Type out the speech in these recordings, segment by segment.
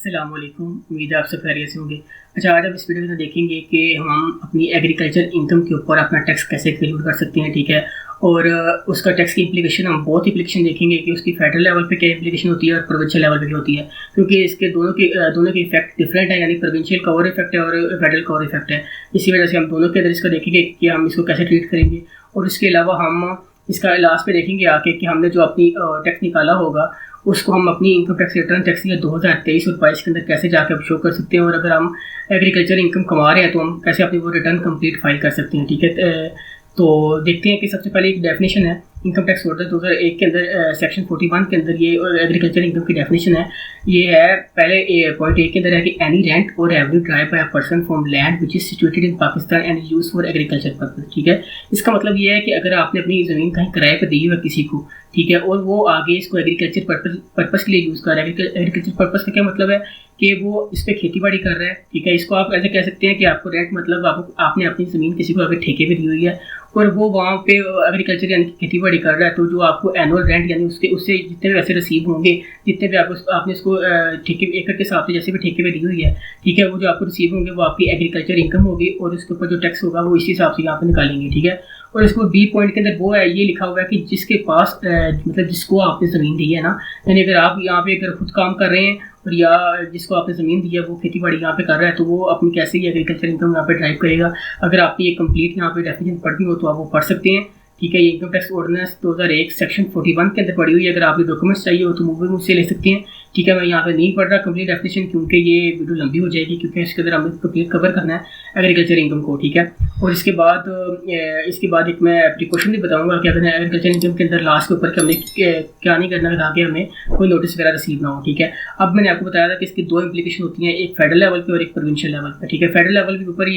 अस्सलामुअलैकुम। उम्मीद है आप सब खैरियत से होंगे। अच्छा, आज आप इस वीडियो में देखेंगे कि हम अपनी एग्रीकल्चर इनकम के ऊपर अपना टैक्स कैसे कैलकुलेट कर सकते हैं, ठीक है। और उसका टैक्स की इम्प्लीकेशन हम बहुत इम्प्लीकेशन देखेंगे कि उसकी फेडरल लेवल पे क्या इम्प्लीकेशन होती है और प्रोविंशियल लेवल पे क्या होती है, क्योंकि इसके दोनों के इफेक्ट डिफरेंट है, यानी प्रोविंशियल कवर इफेक्ट है और फेडरल कवर इफेक्ट है। इसी वजह से हम दोनों के अंदर इसको देखेंगे कि हम इसको कैसे ट्रीट करेंगे। और इसके अलावा हम इसका लास्ट पे देखेंगे आके कि हमने जो अपनी टैक्स निकाला होगा उसको हम अपनी income tax return tax year 2023 और 22 के अंदर कैसे जाकर शो कर सकते हैं। और अगर हम एग्रीकल्चर इनकम कमा रहे हैं तो हम कैसे अपनी वो रिटर्न कंप्लीट फाइल कर सकते हैं, ठीक है। तो देखते हैं कि सबसे पहले एक डेफिनेशन है इनकम टैक्स ऑर्डर 2001 के अंदर सेक्शन 41 के अंदर ये एग्रीकल्चर इनकम की डेफिनेशन है। ये है पहले पॉइंट ए के अंदर है कि एनी रेंट और revenue drive bye a person from land which is situated in Pakistan and use for agriculture purpose, ठीक है। इसका मतलब ये है कि अगर आपने अपनी ज़मीन कहीं किराए पर दी हुई है किसी को, ठीक है, और वो आगे इसको एग्रीकल्चर पर्पस के लिए यूज़ कर रहा है। एग्रीकल्चर पर्पस का क्या मतलब है कि वो इस पर खेती बाड़ी कर रहा है, ठीक है। इसको आप ऐसे कह सकते हैं कि आपको रेंट मतलब आपने अपनी ज़मीन किसी को अगर ठेके पे दी हुई है और वो वहाँ पे एग्रीकल्चर यानी खेती बाड़ी कर रहा है, तो जो आपको एनुअल रेंट यानी उससे जितने भी पैसे रिसीव होंगे, जितने भी आपने इसको ठेके एकड़ के हिसाब से जैसे भी ठेके पे दी हुई है, ठीक है, वो जो आपको रिसीव होंगे वो आपकी एग्रीकल्चर इनकम होगी और उसके ऊपर जो टैक्स होगा वो इसी हिसाब से यहाँ पे निकालेंगे, ठीक है। और इसको बी पॉइंट के अंदर वो है, ये लिखा हुआ है कि जिसके पास मतलब जिसको आपने ज़मीन दी है ना, यानी अगर आप यहाँ पे अगर खुद काम कर रहे हैं और या जिसको आपने ज़मीन दी है वो खेती बाड़ी यहाँ पे कर रहा है, तो वो अपनी कैसे ही एग्रीकल्चर इनकम यहाँ पे ड्राइव करेगा। अगर आपकी ये कंप्लीट यहाँ पे डेफिनेशन पढ़नी हो तो आप वो पढ़ सकते हैं, ठीक है। ये इनकम टैक्स ऑर्डिनेंस 2001 सेक्शन 41 के अंदर पड़ी हुई है। अगर आपके डॉक्यूमेंट्स चाहिए हो तो वो भी मुझसे ले सकते हैं, ठीक है। मैं यहाँ पे नहीं पढ़ रहा कंप्लीट डेफिनेशन क्योंकि ये वीडियो लंबी हो जाएगी, क्योंकि इसके अंदर हमें कंप्लीट कवर करना है एग्रीकल्चर इनकम को, ठीक है। और इसके बाद एक मैं प्रिकॉशन भी बताऊंगा कि अगर एग्रीकल्चर इनकम के अंदर लास्ट के ऊपर कि हमने क्या नहीं करना ताकि हमें कोई नोटिस वगैरह रिसीव ना हो, ठीक है। अब मैंने आपको बताया था कि इसकी दो इम्प्लीकेशन होती हैं, एक फेडरल लेवल पे और एक प्रोविंशियल लेवल पे, ठीक है। फेडरल लेवल के ऊपर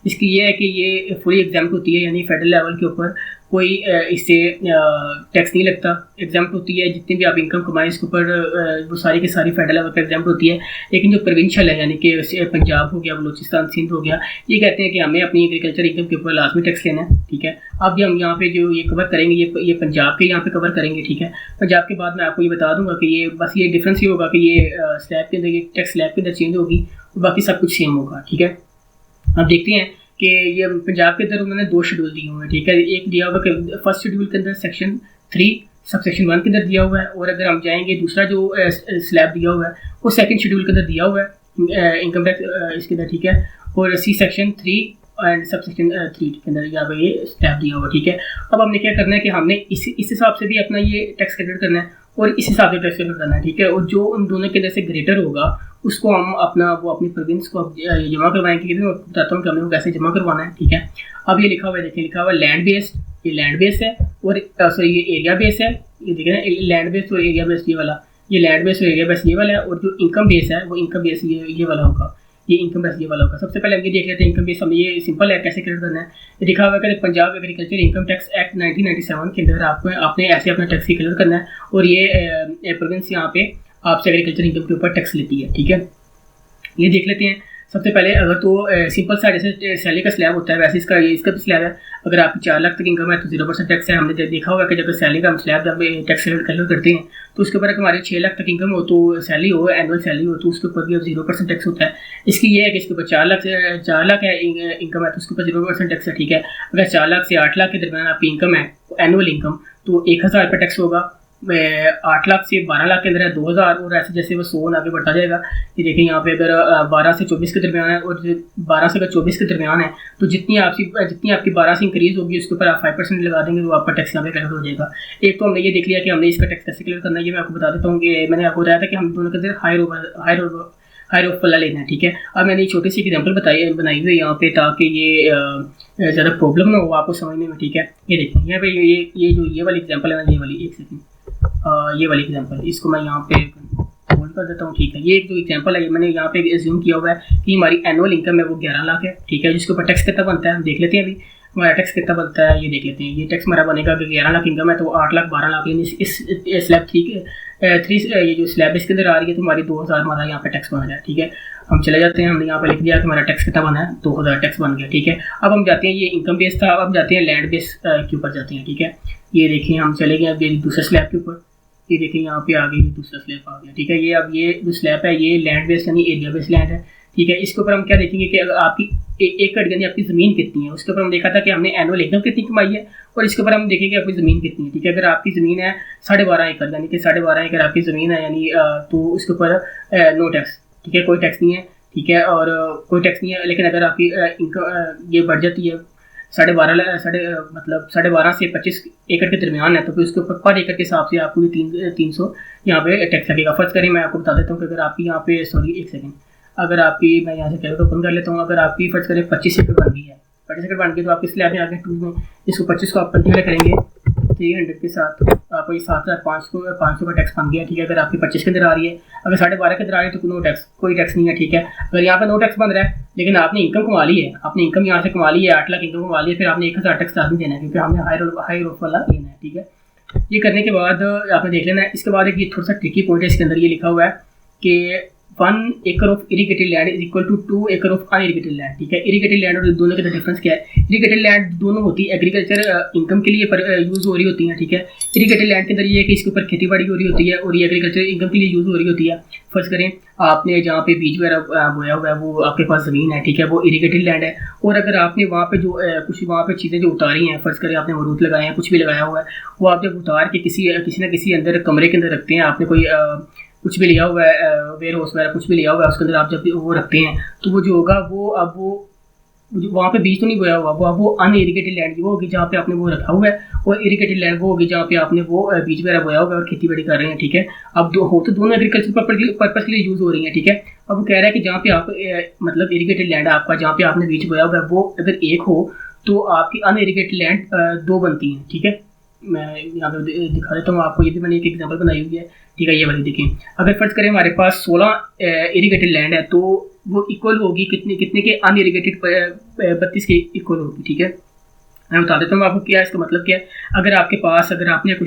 इसकी ये है कि ये फुली एग्जाम्प्ट होती है, यानी फेडरल लेवल के ऊपर कोई इससे टैक्स नहीं लगता, एग्जाम्प्ट होती है। जितनी भी आप इनकम कमाएं इसके ऊपर वो सारी की सारी फेडरल लेवल पर एग्जाम्प्ट होती है। लेकिन जो प्रोविंशियल है यानी कि पंजाब हो गया, बलूचिस्तान, सिंध हो गया, ये कहते हैं कि हमें अपनी एग्रीकल्चर इनकम के ऊपर लाजमी टैक्स लेना है, ठीक है। अब हम यहाँ पे जो ये कवर करेंगे ये पंजाब के यहाँ पे कवर करेंगे, ठीक है। पंजाब के बाद मैं आपको ये बता दूंगा कि ये डिफरेंस ये होगा कि ये स्लैब के अंदर ये टैक्स स्लैब के अंदर चेंज होगी और बाकी सब कुछ सेम होगा, ठीक है। अब देखते हैं कि ये पंजाब के अंदर उन्होंने दो शेड्यूल दिए हुए हैं, ठीक है। एक दिया हुआ कि फर्स्ट शेड्यूल के अंदर सेक्शन 3 सब सेक्शन 1 के अंदर दिया हुआ है, और अगर हम जाएंगे दूसरा जो स्लैब दिया हुआ है वो सेकंड शेड्यूल के अंदर दिया हुआ है इनकम टैक्स इसके अंदर, ठीक है। और C section 3 and sub section 3 के अंदर यहाँ पे ये स्लैब दिया हुआ, ठीक है। अब हमने क्या करना है कि हमने इस हिसाब से भी अपना ये टैक्स कैलकुलेट करना है और इस हिसाब से टैक्स कैलकुलेट करना है, ठीक है। और जो उन दोनों के अंदर से ग्रेटर होगा उसको हम अपनी प्रोविंस को जमा करवाएंगे, क्योंकि मैं बताता हूँ कि हमें वो कैसे जमा करवाना है, ठीक है। अब ये लिखा हुआ है, देखिए लिखा हुआ है लैंड बेस्ड, ये लैंड बेस्ड है, और सॉरी ये एरिया बेस्ड है, ये देखिए ना लैंड बेस्ड और एरिया बेस्ड ये वाला, ये लैंड बेस्ड और एरिया बेस्ड ये वाला है। और जो इनकम बेस है वो इनकम बेस ये वाला होगा, ये इनकम बेस ये वाला होगा। सबसे पहले हम ये देख लेते हैं इनकम बेस, हमें ये सिंपल है कैसे कैलकुलेट करना है। ये लिखा हुआ है कि Punjab agriculture income tax act 1997 के अंदर आपने ऐसे अपना टैक्स कैलकुलेट करना है, और ये प्रोविंस यहाँ पे आपसे एग्रीकल्चर इनकम के ऊपर टैक्स लेती है, ठीक है। ये देख लेते हैं। सबसे पहले अगर तो सिंपल सा जैसे सैलरी का स्लैब होता है वैसे इसका भी स्लैब है। अगर आपकी 4 लाख तक इनकम है तो 0% टैक्स है। हमने देखा होगा कि जब सैलरी का हम स्लैब जब टैक्स कैलकुलेट करते हैं तो उसके ऊपर हमारे 6 लाख तक इनकम हो तो सैलरी हो, एनुअल सैलरी हो, तो उसके ऊपर भी अब 0% टैक्स होता है। इसकी ये है कि इसके ऊपर 4 लाख है इनकम है तो उसके ऊपर 0% टैक्स है, ठीक है। अगर 4 लाख से 8 लाख के दरमियान आपकी इनकम है एनुअल इनकम तो 1000 रुपये टैक्स होगा। 8 लाख से 12 लाख के अंदर है 2000, और ऐसे जैसे वो 100 आगे बढ़ता जाएगा। ये देखिए यहाँ पे अगर 12 से 24 के दरमियान है और 12 से अगर 24 के दरमियान है तो जितनी आपकी 12 से इंक्रीज होगी उसके ऊपर आप 5% लगा देंगे तो आपका टैक्स यहाँ पे कैलकुलेट हो जाएगा। एक तो हमने ये देख लिया कि हमने इसका टैक्स कैसे कैलकुलेट करना है। ये मैं आपको बता देता हूँ कि मैंने आपको बताया था कि हम दोनों के अंदर हायर ऑफ वाला लेना है, ठीक है। अब मैंने एक छोटी सी एग्जाम्पल बनाई हुई है यहाँ पे ताकि ये ज़्यादा प्रॉब्लम ना हो आपको समझने में, ठीक है। ये देखिए यहाँ पे ये जो ये वाली एग्जाम्पल है ना, ये वाली एक सेकेंड ये वाली एग्जांपल इसको मैं यहाँ पे होल्ड कर देता हूँ, ठीक है। ये एक जो एग्जांपल है मैंने यहाँ पे एज्यूम किया हुआ है कि हमारी एनुअल इनकम है वो 11 लाख है, ठीक है। जिसके ऊपर टैक्स कितना बनता है हम देख लेते हैं। अभी हमारा टैक्स कितना बनता है ये देख लेते हैं। ये टैक्स हमारा बनेगा कि 11 लाख इनकम है तो 8 लाख 12 लाख, यानी इस स्लैब 3 ये जो स्लैब इसके अंदर आ रही है तो हमारी 2000 हमारा यहाँ पे टैक्स बन रहा है, ठीक है। हम चले जाते हैं, हमने यहाँ पे लिख दिया कि हमारा टैक्स कितना बना है 2000 टैक्स बन गया, ठीक है। अब हम जाते हैं, ये इनकम बेस था, अब हम जाते हैं लैंड बेस के ऊपर जाते हैं, ठीक है। ये देखिए हम चले गए अब दूसरे स्लैब के ऊपर, ये देखिए यहाँ पे आ गई दूसरा स्लैब आ गया, ठीक है। ये अब ये जो स्लैब है ये लैंड बेस्ड यानी एरिया बेस्ड लैंड है, ठीक है। इसके ऊपर हम क्या देखेंगे कि अगर आपकी एक एकड़ यानी आपकी ज़मीन कितनी है, उसके ऊपर हम देखा था कि हमने एनुअल इनकम कितनी कमाई है, और इसके ऊपर हम देखेंगे आपकी ज़मीन कितनी है, ठीक है। अगर आपकी ज़मीन है 12.5 एकड़ यानी कि 12.5 एकड़ आपकी ज़मीन है यानी तो उसके ऊपर नो टैक्स, ठीक है, कोई टैक्स नहीं है, ठीक है, और कोई टैक्स नहीं है। लेकिन अगर आपकी इनकम ये बढ़ जाती है 12.5 से 25 एकड़ के दरमियान है, तो फिर उसके ऊपर पर एकड़ के हिसाब से आपको ये 300 यहाँ पे टैक्स लगेगा। फर्स्ट करें मैं आपको बता देता हूँ कि अगर आपकी यहाँ पे एक सेकंड, अगर आपकी मैं यहाँ से कैलकुलेट ओपन कर लेता हूँ, अगर आपकी फर्स्ट करें 25 एकड़ बन गई है, 25 एकड़ बन गई तो आप इस स्लैब में आगे टू में इसको 25 को आप मल्टीप्लाई करेंगे 300 के साथ, आपको ये 7,500 का टैक्स बन गया, ठीक है। अगर आपकी 25 के अंदर आ रही है, अगर 12.5 के अंदर आ रही है तो नो टैक्स, कोई टैक्स नहीं है, ठीक है। अगर यहाँ पे नो टैक्स बन रहा है लेकिन आपने इनकम कमा ली है, आपने इनकम यहाँ से कमा ली है 8 लाख इनकम कमा ली है, फिर आपने 1000 टैक्स लाजमी देना है क्योंकि हमने हाई रोफ वाला लेना है, ठीक है। ये करने के बाद आपने देख लेना है। इसके बाद एक ये थोड़ा सा ट्रिकी पॉइंट है, इसके अंदर ये लिखा हुआ है कि 1 एकड़ of irrigated land is equal to 2 एकड़ ऑफ अनइरीगेटेड लैंड, ठीक है। इरीगेटेड लैंड और दोनों के डिफरेंस क्या है? इरीगेटेड लैंड दोनों होती है एग्रीकल्चर इनकम के लिए यूज़ हो रही होती हैं, ठीक है। इरीगेटेड लैंड के अंदर ये है कि इसके ऊपर खेती बाड़ी हो रही होती है और ये एग्रीकल्चर इनकम के लिए यूज़ हो रही होती है। फर्स्ट करें आपने जहाँ पे बीज वगैरह बोया हुआ है वो आपके पास ज़मीन है, ठीक है, वो इरीगेटेड लैंड है। और अगर आपने वहाँ पे जो कुछ वहाँ पे चीज़ें जो उतारी हैं, फर्स्ट करें आपने अमरूद लगाए हैं, कुछ भी लगाया हुआ है, वो आप जब उतार के किसी न किसी अंदर कमरे के अंदर रखते हैं, आपने कोई कुछ भी लिया हुआ है वेयर हाउस वगैरह कुछ भी लिया हुआ है, उसके अंदर आप जब वो रखते हैं तो वो जो होगा वो अब वो वहाँ पे बीज तो नहीं बोया हुआ, वो अनइरीगेटेड लैंड वो होगी जहाँ पे आपने वो रखा हुआ है, और इरीगेटेड लैंड वो होगी जहाँ पे आपने वो बीज वगैरह बोया हुआ है और खेती बाड़ी कर रहे हैं, ठीक है। अब तो दोनों एग्रीकल्चर पर्पज़ के लिए यूज़ हो रही हैं, ठीक है। अब वो कह रहा है कि जहाँ पे आप मतलब इरीगेटेड लैंड आपका जहाँ पे आपने बीज बोया हुआ है वो अगर एक हो तो आपकी अनइरीगेटेड लैंड 2 बनती हैं, ठीक है। मैं यहाँ पे दिखा देता हूँ आपको, ये भी मैंने एक एग्जांपल बनाई हुई है, ठीक है। ये वाली देखें, अगर फर्ज करें हमारे पास 16 इरीगेटेड लैंड है तो वो इक्वल होगी कितने के अनइरीगेटेड 32 के इक्वल होगी, ठीक है। मैं बता देता हूँ आपको क्या इसका मतलब क्या है। अगर आपने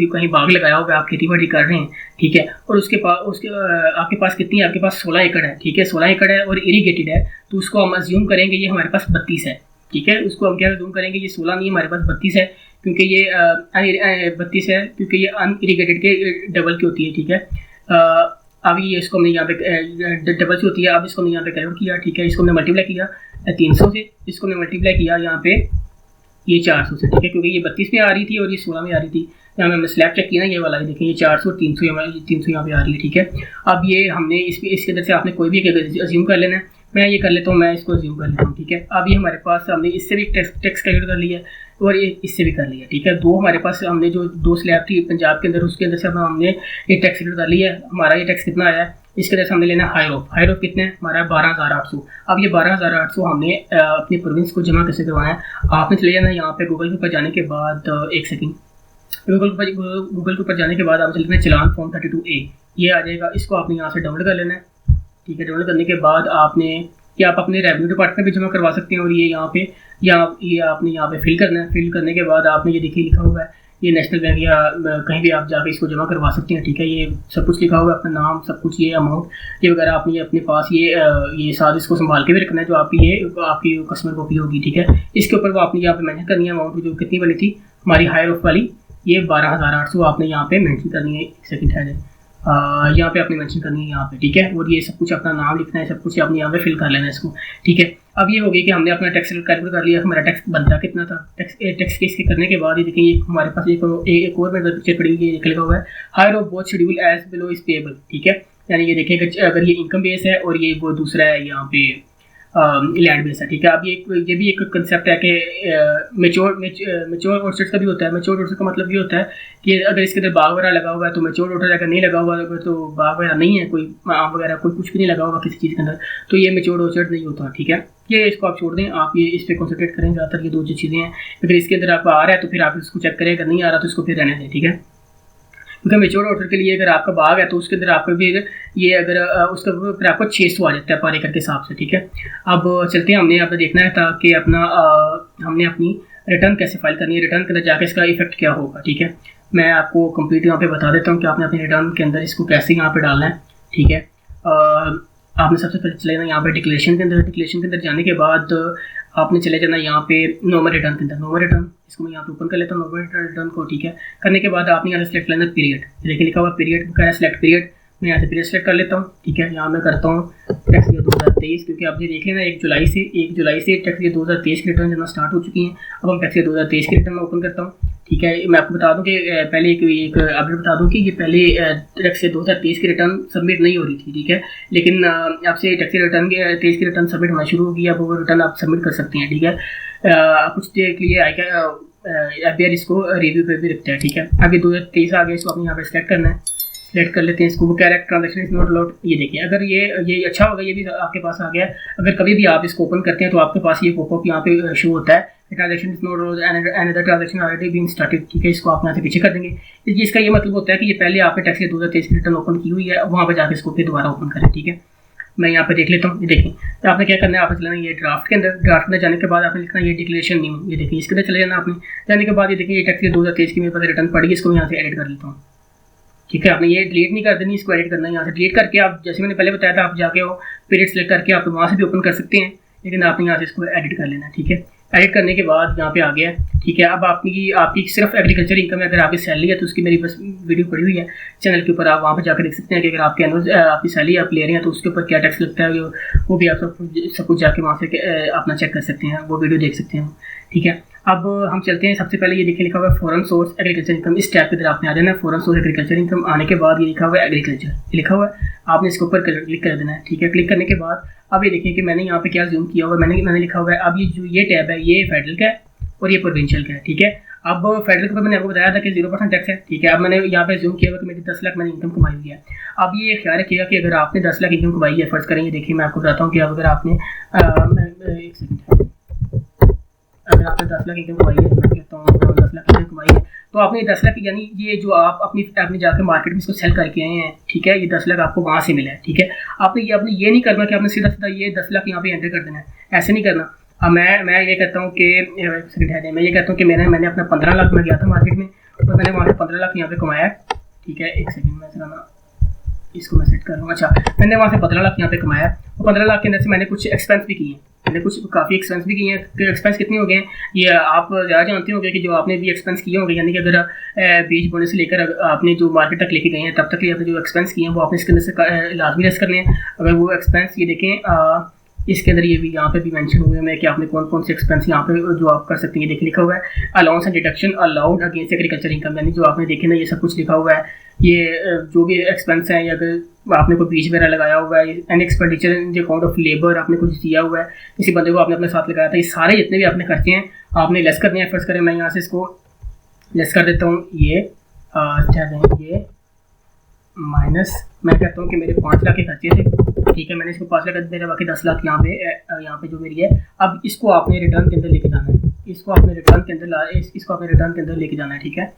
कहीं बाग लगाया होगा, आप खेती बाड़ी कर रहे हैं, ठीक है, और आपके पास कितनी है? आपके पास 16 एकड़ है, ठीक है, 16 एकड़ है और इरीगेटेड है, तो उसको हम अज्यूम करेंगे ये हमारे पास 32 है, ठीक है। उसको हम क्या अज्यूम करेंगे, ये 16 नहीं हमारे पास 32 है, क्योंकि ये 32 है क्योंकि ये अनइरीगेटेड के डबल की होती है, ठीक है। अब ये इसको हमने यहाँ पे डबल से होती है, अब इसको हमने यहाँ पे कैलकुलेट किया, ठीक है। इसको हमने मल्टीप्लाई किया 300 से, इसको हमने मल्टीप्लाई किया यहाँ पे ये 400 से, ठीक है, क्योंकि ये 32 में आ रही थी और ये 16 में आ रही थी। यहाँ पे हमने स्लैब चेक किया ना, ये वाला देखें, ये 400 और 300 यहाँ पे आ रही है, ठीक है। अब ये हमने इसके अंदर से आपने कोई भी अज्यूम कर लेना है, मैं ये कर लेता हूँ, मैं इसको अज्यूम कर लेता हूँ, ठीक है। अब ये हमारे पास हमने इससे भी टैक्स कैलकुलेट कर लिया और ये इससे भी कर लिया, ठीक है। हमारे पास हमने जो 2 स्लैब थी पंजाब के अंदर, उसके अंदर से हमने ये टैक्स कैलकुलेट कर लिया है। हमारा ये टैक्स कितना आया है, इसके अंदर से हमने लेना हाई रोफ कितने है हमारा 12,800। अब ये 12,800 हमने अपनी प्रोविंस को जमा कैसे करवाना है, आपने चले जाना यहाँ पे गूगल के ऊपर जाने के बाद, एक सेकेंड, गूगल के ऊपर जाने के बाद आप चलते हैं चलान फॉर्म 32A, ये आ जाएगा, इसको आपने यहाँ से डाउनलोड कर लेना है, ठीक है। डाउनलोड करने के बाद आप अपने रेवेन्यू डिपार्टमेंट में जमा करवा सकते हैं, और ये यहाँ पे ये आपने यहाँ पे फिल करना है। फिल करने के बाद आपने ये देखिए लिखा हुआ है, ये नेशनल बैंक या कहीं भी आप जाके इसको जमा करवा सकते हैं, ठीक है। ये सब कुछ लिखा हुआ है, अपना नाम सब कुछ, ये अमाउंट ये वगैरह आपने अपने पास ये साथ इसको संभाल के भी रखना है, जो आपकी कस्टमर कॉपी होगी, ठीक है। इसके ऊपर वो आपने यहाँ पे मेंशन करनी है अमाउंट जो कितनी बनी थी हमारी हाई रोफ वाली, ये 12,800 आपने यहाँ पे मेंशन करनी है। एक सेकंड है, यहाँ पे आपने मेंशन करनी है यहाँ पे, ठीक है। और ये सब कुछ अपना नाम लिखना है, सब कुछ आपने यहाँ पे फिल कर लेना है इसको, ठीक है। अब ये हो गया कि हमने अपना टैक्स कैलकुलेट कर लिया, हमारा टैक्स बनता कितना था। टैक्स केस के करने के बाद ये देखिए हमारे पास एक और मेरे पिक्चर पड़ी हुई है, लिखा हुआ है higher of both schedule as below is payable, ठीक है। यानी ये देखें अगर ये इनकम बेस है और ये वो दूसरा है यहाँ पे लैंड बेस है, ठीक है। अब ये भी एक कंसेप्ट है कि मेच्योर ऑर्चर्ड का भी होता है। मेच्योर ऑर्चर्ड का मतलब ये होता है कि अगर इसके अंदर बाग वगैरह लगा हुआ है तो मेच्योर ऑर्चर्ड, अगर नहीं लगा हुआ है तो बाग वगैरह नहीं है, कोई आम वगैरह कोई कुछ भी नहीं लगा हुआ किसी चीज़ के अंदर, तो ये मेच्योर ऑर्चर्ड नहीं होता, ठीक है। ये इसको आप छोड़ दें, आप ये इस पर कॉन्सेंट्रेट करें ज़्यादातर। ये 2 जो चीज़ें हैं, अगर इसके अंदर आपका आ रहा है तो फिर आप इसको चेक करें, अगर नहीं आ रहा तो इसको फिर रहने दें, ठीक है। क्योंकि मेच्योर ऑर्डर के लिए अगर आपका बाग है तो उसके अंदर आपको भी ये अगर उसका फिर आपको 600 आ जाता है पर एकड़ के हिसाब से, ठीक है। अब चलते हैं, हमने यहाँ पर देखना है था कि हमने अपनी रिटर्न कैसे फाइल करनी है, रिटर्न के अंदर जाके इसका इफेक्ट क्या होगा, ठीक है। मैं आपको कंप्लीट यहाँ पे बता देता हूँ कि आपने अपने रिटर्न के अंदर इसको कैसे यहाँ पे डालना है, ठीक है। आपने सबसे पहले चले जाना यहाँ पे डिक्लेरेशन के अंदर। डिक्लेरेशन के अंदर जाने के बाद आपने चले जाना यहाँ पे नॉर्मल रिटर्न के अंदर, नॉर्मल रिटर्न इसको मैं यहाँ पे ओपन कर लेता हूँ, नॉर्मल रिटर्न को, ठीक है। करने के बाद आपने यहाँ से सेलेक्ट करना पीरियड, देखिए लिखा हुआ पीरियड, कह रहा है सेलेक्ट पीरियड, मैं यहाँ से पीरियड सेलेक्ट कर लेता हूँ, ठीक है। यहाँ मैं करता हूँ टैक्स ईयर 2023, क्योंकि आप ये देख लेना 1 जुलाई से टैक्स ईयर 2023 की रिटर्न जमा स्टार्ट हो चुकी हैं। अब हम टैक्स ईयर 2023 की रिटर्न में ओपन करता हूँ, ठीक है। मैं आपको बता दूं कि पहले एक अपडेट बता दूं कि ये पहले टैक्स ईयर 2023 की रिटर्न सबमिट नहीं हो रही थी, ठीक है। लेकिन आपसे टैक्स ईयर 23 की रिटर्न सबमिट होना शुरू होगी, अब वो रिटर्न आप सबमिट कर सकते हैं, ठीक है। कुछ देर के लिए IRS इसको रिव्यू पे भी रखता है, ठीक है। आगे 2023 आ गया, इसको अपने यहाँ पे सेलेक्ट करना है, सेलेक्ट कर लेते हैं इसको। वो कह रहा है ट्रांजेक्शन इज नॉट अलाउड, ये देखिए अगर ये अच्छा होगा, ये भी आपके पास आ गया। अगर कभी भी आप इसको ओपन करते हैं तो आपके पास ये पॉपअप यहाँ पे शो होता है, transaction is not allowed, another transaction already being started, ठीक है। इसको आप यहाँ से पीछे कर देंगे। इसका ये मतलब होता है कि ये पहले आपने टैक्स ईयर 2023 की रिटर्न ओपन की हुई है, वहाँ पर जाकर इसको फिर दोबारा ओपन करें, ठीक है। मैं यहाँ पे देख लेता हूँ, ये देखिए तो आपने क्या करना है, आपने चलाना ये ड्राफ्ट के अंदर, ड्राफ्ट में जाने के बाद आपने लिखना ये डिक्लेरेशन न्यू, ये देखिए इसके अंदर चले जाना आपने। जाने के बाद ये देखिए ये टैक्स ईयर 2023 की मेरे पास रिटर्न पड़ी है, इसको मैं यहाँ से एडिट कर लेता हूँ, ठीक है। आपने ये डिलीट नहीं कर देनी, इसको एडिट करना है। यहाँ से डिलीट करके आप, जैसे मैंने पहले बताया था, आप जाके वो पीरियड सेलेक्ट करके आप वहाँ से भी ओपन कर सकते हैं, लेकिन आपने यहाँ से इसको एडिट कर लेना, ठीक है। एडिट करने के बाद यहाँ पे आ गया, ठीक है। अब आपकी सिर्फ एग्रीकल्चर इनकम है, अगर आपकी सैलरी है तो उसकी मेरी बस वीडियो पड़ी हुई है चैनल के ऊपर, आप वहाँ पर जाकर देख सकते हैं कि अगर आपके आपकी सैलरी आप ले रहे हैं तो उसके ऊपर क्या टैक्स लगता है, वो भी आप सब कुछ जाके वहाँ से अपना चेक कर सकते हैं, वो वीडियो देख सकते हैं, ठीक है। अब हम चलते हैं, सबसे पहले ये देखिए लिखा हुआ है फॉरेन सोर्स एग्रीकल्चर इनकम, इस टैब के अंदर आपने आ जाना है। फॉरेन सोर्स एग्रीकल्चर इनकम आने के बाद ये लिखा हुआ है एग्रीकल्चर, लिखा हुआ है, आपने इसके ऊपर क्लिक कर देना है, ठीक है। क्लिक करने के बाद अब ये देखिए कि मैंने यहाँ पे क्या जूम किया हुआ है, मैंने लिखा हुआ है, अब ये टैब है, ये फेडरल का है और ये प्रोविंशियल का है, ठीक है। अब फेडरल के ऊपर मैंने आपको बताया था कि 0% टैक्स है, ठीक है। अब मैंने यहाँ पे जूम किया हुआ कि मेरी 10 लाख मैंने इनकम कमाई हुई है। अब ये ख्याल रखिएगा कि अगर आपने 10 लाख इनकम कमाई है, फर्ज करेंगे, देखिए मैं आपको बताता हूँ कि अगर आपने एक सेकंड, अगर आपने 10 लाख इनकम कमाई है, मैं कहता हूँ 10 लाख इनकम कमाई है, तो आपने 10 लाख यानी ये जो आप अपने जाकर मार्केट में इसको सेल करके आए हैं, ठीक है, ये 10 लाख आपको वहाँ से मिला है, ठीक है। आपने ये नहीं करना कि आपने सीधा ये 10 लाख यहाँ पे एंटर कर देना है, ऐसे नहीं करना। अब मैं ये कहता हूँ कि मैं ये कहता हूँ कि मैंने अपना 15 लाख में गया था मार्केट में और मैंने वहाँ से 15 लाख यहाँ पे कमाया, ठीक है। एक सेकंड में चलाना, इसको मैं सेट कर लूँ। अच्छा, मैंने वहाँ से 15 लाख यहाँ पे कमाया और 15 लाख के अंदर से मैंने कुछ एक्सपेंस भी किए हैं, मैंने कुछ काफ़ी एक्सपेंस भी किए हैं। एक्सपेंस कितने हो गए हैं ये आप ज़्यादा जानते होंगे कि जो आपने भी एक्सपेंस किए होंगे, यानी कि अगर बीज बोने से लेकर आपने जो मार्केट तक लेके गए हैं तब तक आपने जो एक्सपेंस किए हैं वो आपने इसके अंदर से लाजमी लेस करने हैं। अगर वो एक्सपेंस ये देखें इसके अंदर ये भी यहाँ पे भी मेंशन हुए हैं कि आपने कौन कौन से एक्सपेंस यहाँ पे जो आप कर सकते हैं, देखिए लिखा हुआ है allowance and deduction allowed against agriculture income, यानी जो आपने देखे ना ये सब कुछ लिखा हुआ है। ये जो भी एक्सपेंस है, या अगर आपने कोई बीज वगैरह लगाया हुआ है, and expenditure in the account of labour आपने कुछ दिया हुआ है, किसी बंदे को आपने अपने साथ लगाया था, ये सारे जितने भी आपने खर्चे हैं आपने लेस करने हैं। फर्स्ट करें मैं यहाँ से इसको लेस कर देता हूँ, ये माइनस, मैं कहता हूँ कि मेरे 5 लाख के खर्चे थे, ठीक है। मैंने इसको 5 लाख कर दिया, बाकी 10 लाख यहाँ पे जो मेरी है। अब इसको आपने रिटर्न के अंदर लेके जाना है, इसको आपने रिटर्न के अंदर लेके जाना है, ठीक है।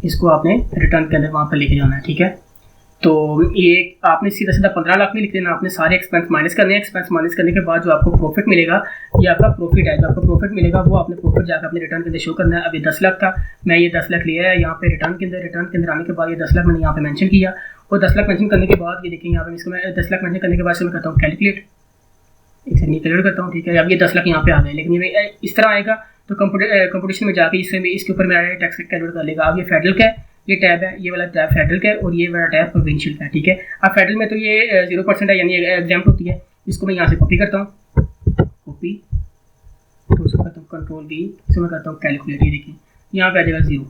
इसको आपने रिटर्न के अंदर वहाँ पर लेके जाना है, ठीक है। तो ये आपने सीधा 15 लाख नहीं लिख देना, आपने सारे एक्सपेंस माइनस करने हैं। एक्सपेंस माइनस करने के बाद जो आपको प्रॉफिट मिलेगा, ये आपका प्रॉफिट है, जो आपको प्रॉफिट मिलेगा वो आपने प्रॉफिट जाकर अपने रिटर्न के अंदर शो करना है। अब ये 10 लाख था, मैं ये 10 लाख लिया है यहाँ पे रिटर्न के अंदर आने के बाद ये 10 लाख मैंने यहाँ पे मेंशन किया, और 10 लाख मेंशन करने के बाद ये देखिए यहाँ पे इसको मैं 10 लाख मेंशन करने के बाद से मैं करता हूँ कैलकुलेट, एक सेकंड कैलकुलेट करता हूँ, ठीक है। अब ये 10 लाख यहाँ पे आ गए, लेकिन ये इस तरह आएगा तो कंपटीशन में जाके इसके ऊपर मेरा टैक्स कैलकुलेट कर लेगा। अब ये फेडरल का है, ये टैब है, ये वाला टैब फेडरल का है और ये वाला टैब प्रोविंशियल का है, ठीक है। अब फेडरल में तो ये 0% है, यानी एग्जाम्प्ट होती है। इसको मैं यहाँ से कॉपी करता हूँ, कॉपी, तो उसको करता हूँ कंट्रोल V, इसको मैं करता हूँ कैलकुलेट, ये देखिए यहाँ पे आ जाएगा 0,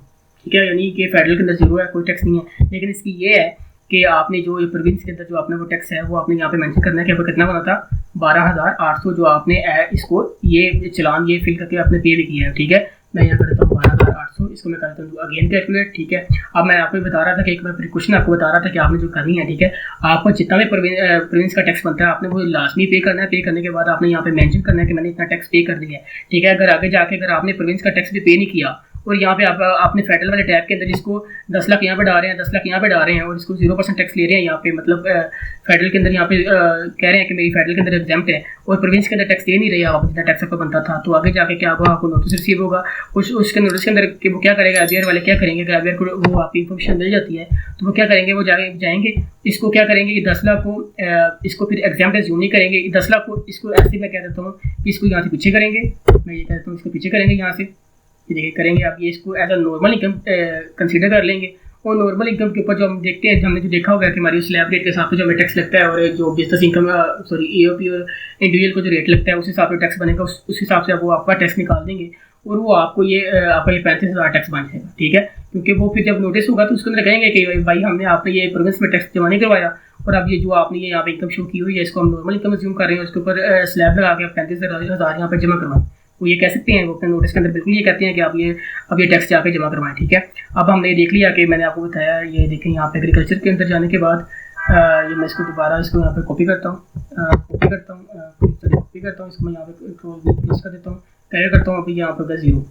ठीक है। यानी कि फेडरल के अंदर 0 है, कोई टैक्स नहीं है। लेकिन इसकी ये है कि आपने जो ये प्रोविंस के अंदर जो आपने वो टैक्स है वो आपने यहाँ पे मेंशन करना है कि आपको कितना बना था 12,800, जो आपने इसको ये चलान ये फिल करके आपने पे भी किया है, ठीक है। मैं यहाँ कर देता हूँ 12,800, इसको मैं करता हूँ अगेन कैलकुलेट, ठीक है। अब मैं आपको बता रहा था कि एक मैं प्रिकॉशन आपको बता रहा था कि आपने जो करनी है, ठीक है। आपको जितना भी प्रोविंस का टैक्स बनता है आपने वो लाजमी पे करना है। पे करने के बाद आपने यहाँ पे मेंशन करना है कि मैंने इतना टैक्स पे कर दिया है, ठीक है। अगर आगे जाके अगर आपने प्रोविंस का टैक्स भी पे नहीं किया और यहाँ पे आपने फेडरल वाले टैब के अंदर इसको 10 लाख यहाँ पे डाल रहे हैं, 10 लाख यहाँ पे डाल रहे हैं और इसको 0% टैक्स ले रहे हैं यहाँ पे, मतलब फेडरल के अंदर यहाँ पे कह रहे हैं कि मेरी फेडरल के अंदर एग्जाम्प्ट है और प्रोविंस के अंदर टैक्स दे नहीं रही आप जितना टैक्स आपका बनता था। तो आगे जाके क्या होगा, आपको नोटिस रिसीव होगा। उसके नोटिस के अंदर कि वो क्या करेगा, IBR वाले क्या करेंगे, अगर IBR को वो आपकी इन्फॉर्मेशन मिल जाती है तो वो क्या करेंगे, वो जाएंगे इसको क्या करेंगे कि 10 लाख को इसको फिर एग्जाम्प्ट एज्यूम नहीं करेंगे, 10 लाख को इसको ऐसे मैं कह देता हूँ इसको यहाँ से पीछे करेंगे, मैं ये कहता हूँ इसको पीछे करेंगे यहाँ से, ये देखिए करेंगे आप, ये इसको as a normal income consider कर लेंगे। और नॉर्मल इनकम के ऊपर जो हम देखते हैं, हमने जो देखा होगा कि हमारी स्लैब रेट के हिसाब से जो हमें टैक्स लगता है और जो बिजनेस इनकम EOP और इंडिविजुअल को जो रेट लगता है उस हिसाब से टैक्स बनेगा, उस हिसाब से वो आपका टैक्स निकाल देंगे और वो आपको ये 35,000 टैक्स बन जाएगा, ठीक है। क्योंकि वो फिर जब नोटिस होगा तो उसके अंदर कहेंगे कि भाई हमने आपने ये प्रोविंस में टैक्स जमा नहीं करवाया और अब ये जो आपने ये यहाँ पे इनकम शो की हुई है इसको हम नॉर्मल इनकम अज्यूम कर रहे हैं, उसके ऊपर स्लैब लगा के आप 35,000 यहाँ पर जमा करवाएं। वो ये कह सकते हैं, वो अपने नोटिस के अंदर बिल्कुल ये कहते हैं कि आप ये टैक्स जाके जमा करवाएं, ठीक है। अब हमने देख लिया कि मैंने आपको बताया, ये देखें यहाँ पे एग्रीकल्चर के अंदर जाने के बाद ये मैं इसको दोबारा इसको यहाँ पे कॉपी करता हूँ इसको मैं यहाँ पे प्लस कर देता हूँ, कैरियर करता हूँ, अभी यहाँ पे होगा 0,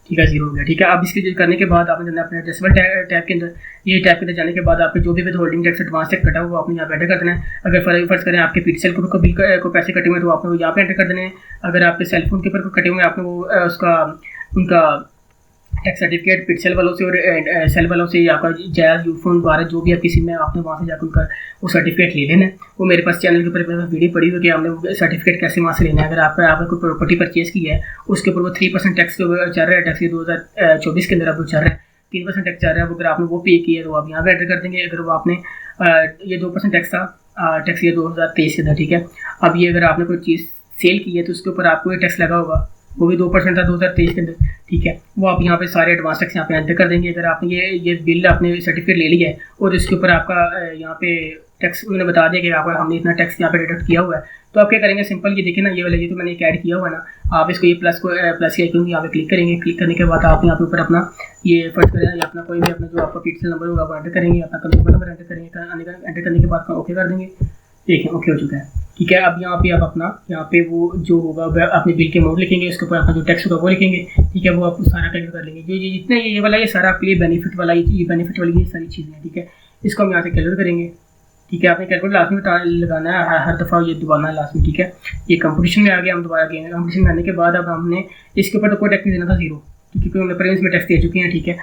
ठीक है 0 हो गया, ठीक है। अब इसके करने के बाद आपने जाना अपने एडजस्टमेंट टैब के अंदर, ये टैब के अंदर जाने के बाद आपके जो भी with holding tax advance tax कटा हुआ आपने यहाँ पे एंटर कर देना है। अगर फर्ज करें आपके PTCL को बिल को पैसे कटे हुए तो आपने वो यहाँ पे एंटर कर देने हैं। अगर आपके सेलफोन के ऊपर कटे हुए आपने वो उनका टैक्स सर्टिफिकेट PTCL वालों से और सेल वालों से आपका जायज़ यूफोन द्वारा जो भी आपकी सिम है आपने वहाँ से जाकर उनका वो सर्टिफिकेट ले लेना है। वो मेरे पास चैनल के ऊपर वीडियो पड़ी हुई कि हमने वो सर्टिफिकेट कैसे वहाँ से लेना है। अगर आपने कोई प्रॉपर्टी परचेज़ की है उसके ऊपर वो 3% टैक्स चल रहा है, टैक्स 2024 के अंदर अब चल रहा है 3% टैक्स चल रहा है। अगर आपने वो पे किया तो आप यहाँ पर एंटर कर देंगे। अगर वो आपने ये 2% टैक्स था, टैक्स ये 2023 के था, ठीक है। अब ये अगर आपने कोई चीज़ सेल की है तो उसके ऊपर आपको ये टैक्स लगा होगा, वो भी 2% था 2023 के अंदर, ठीक है। वो आप यहाँ पे सारे एडवांस टैक्स यहाँ पे एंटर कर देंगे। अगर आपने ये बिल आपने सर्टिफिकेट ले लिया है और इसके ऊपर आपका यहाँ पे टैक्स उन्होंने बता दिया कि आपका हमने इतना टैक्स यहाँ पे डिडक्ट किया हुआ है, तो आप क्या करेंगे, सिंपल ये देखिए ना, ये वाला ये तो मैंने एक ऐड किया हुआ है ना, आप इसको ये प्लस के आइकन यहाँ पे क्लिक करेंगे। क्लिक करने के बाद आप यहाँ पे ऊपर अपना ये फर्स्ट करें अपना कोई भी अपना जो आपका PTCL नंबर होगा वो एंटर करेंगे, अपना कंज्यूमर नंबर एंटर करेंगे। एंटर करने के बाद ओके कर देंगे, देखिए ओके हो चुका है, ठीक है। अब यहाँ पे आप अपना यहाँ पे वो जो होगा अपने बिल के अमाउंट लिखेंगे, उसके ऊपर अपना जो टैक्स होगा वो लिखेंगे, ठीक है। वो आप सारा कैलकुलेट कर लेंगे। जो जितने ये वाला ये सारा आपके लिए बेनिफिट वाला ये बेनिफिट वाली ये सारी चीज़ें हैं, ठीक है। इसको हम यहाँ से कैलकुलेट करेंगे, ठीक है। आपने कैलकुलेट लास्ट में लगाना है, हर दफ़ा ये दबाना है लास्ट में, ठीक है। ये कंपटीशन में आ गया, हम दोबारा गए कंपटीशन में आने के बाद अब हमने इसके ऊपर तो कोई टैक्स नहीं देना था 0, क्योंकि हमने प्रीवियस में टैक्स दे चुके हैं, ठीक है।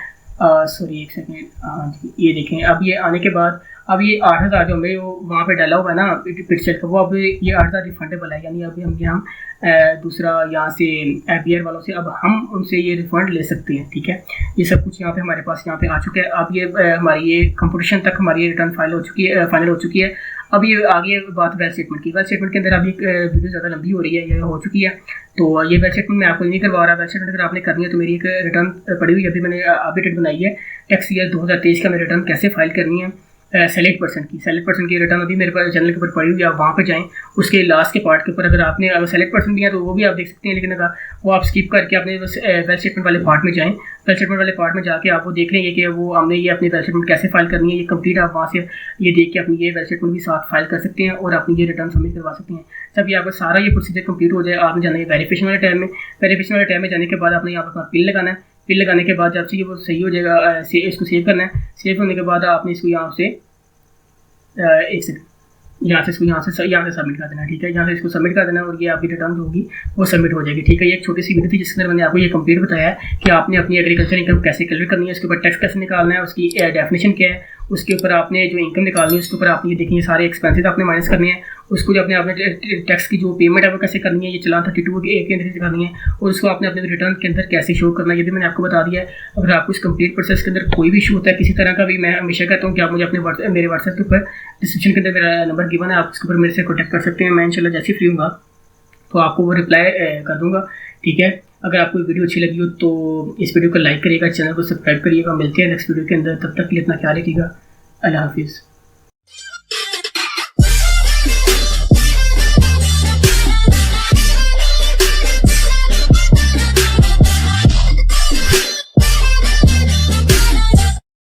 सॉरी एक सेकेंड, हाँ जी ये देखें। अब ये आने के बाद अब ये 8,000 जो हमें वो वहाँ पे डाला हुआ है ना PTCL का, वो अब ये 8,000 रिफंडेबल है, यानी अभी हम दूसरा यहाँ से IBR वालों से अब हम उनसे ये रिफंड ले सकते हैं, ठीक है। ये सब कुछ यहाँ पे हमारे पास यहाँ पे आ चुका है। अब ये हमारी ये कंपटीशन तक हमारी रिटर्न फाइनल हो चुकी है। अब ये आगे बात वेल स्टेटमेंट की। वेल स्टेटमेंट के अंदर अभी वीडियो ज़्यादा लंबी हो रही है, ये हो चुकी है, तो ये वेल स्टेटमेंट मैं आपको नहीं करवा रहा। वेल स्टेटमेंट अगर आपने करनी है तो मेरी एक रिटर्न पड़ी हुई है, अभी मैंने अपडेट बनाई है, टैक्स ईयर 2023 का मैं रिटर्न कैसे फाइल करनी है सेलेक्ट पर्सन की रिटर्न अभी मेरे पास चैनल के ऊपर पड़ी हुई है। आप वहाँ पे जाएं, उसके लास्ट के पार्ट के ऊपर अगर आपने सेलेक्ट पर्सन भी है तो वो भी आप देख सकते हैं, लेकिन अगर वो आप स्किप करके अपने वेल स्टेटमेंट वाले पार्ट में जाएं, वेल स्टेटमेंट वाले पार्ट में जाके आप वो देख लेंगे कि वो हमने ये अपनी वेल स्टेटमेंट कैसे फाइल करनी है। ये कंप्लीट आप वहाँ से ये देख के अपनी ये वेल स्टेटमेंट भी साथ फाइल कर सकते हैं और अपनी ये रिटर्न सबमिट करवा सकते हैं। जब ये आपका सारा ये प्रोसीजर कंप्लीट हो जाए, आपने जाना है वेरिफिकेशन वाले टाइम में। वेरिफिकेशन वाले टाइम में जाने के बाद आपने यहाँ पर अपना पिन लगाना है। पिन लगाने के बाद जब से ये वो सही हो जाएगा, इसको सेव करना है। सेव होने के बाद आपने इसको यहाँ से एक सेकंड यहाँ से सबमिट कर देना, ठीक है। यहाँ से इसको सबमिट कर देना और ये आपकी रिटर्न जो होगी वो सबमिट हो जाएगी, ठीक है। ये एक छोटी सी वीडियो थी जिसके अंदर मैंने आपको ये कंप्लीट बताया है कि आपने अपनी एग्रीकल्चर इनकम कैसे कैलकुलेट करनी है, उसके ऊपर टैक्स कैसे निकालना है, उसकी डेफिनेशन क्या है, उसके ऊपर आपने जो इनकम निकालनी है उसके ऊपर आपने ये देखिए सारे एक्सपेंसेस आपने माइनस करने हैं, उसको जो अपने टैक्स की जो पेमेंट है वो कैसे करनी है, ये चलान 32 के अंदर करनी है, और उसको आपने अपने रिटर्न के अंदर कैसे शो करना है, ये भी मैंने आपको बता दिया है। अगर आपको इस कंप्लीट प्रोसेस के अंदर कोई भी इशू होता है किसी तरह का भी, मैं हमेशा कहता हूँ कि आप मुझे अपने मेरे व्हाट्सएप के ऊपर डिस्क्रिप्शन के अंदर मेरा नंबर गिवन है, आप इसके ऊपर मेरे से कॉन्टैक्ट कर सकते हैं। मैं इंशाल्लाह जैसे फ्री हूँगा तो आपको वो रिप्लाई कर दूँगा, ठीक है। अगर आपको वीडियो अच्छी लगी हो तो इस वीडियो को लाइक करिएगा, चैनल को सब्सक्राइब करिएगा। मिलते हैं नेक्स्ट वीडियो के अंदर, तब तक के लिए इतना ख्याल रखिएगा। अल्लाह हाफिज़।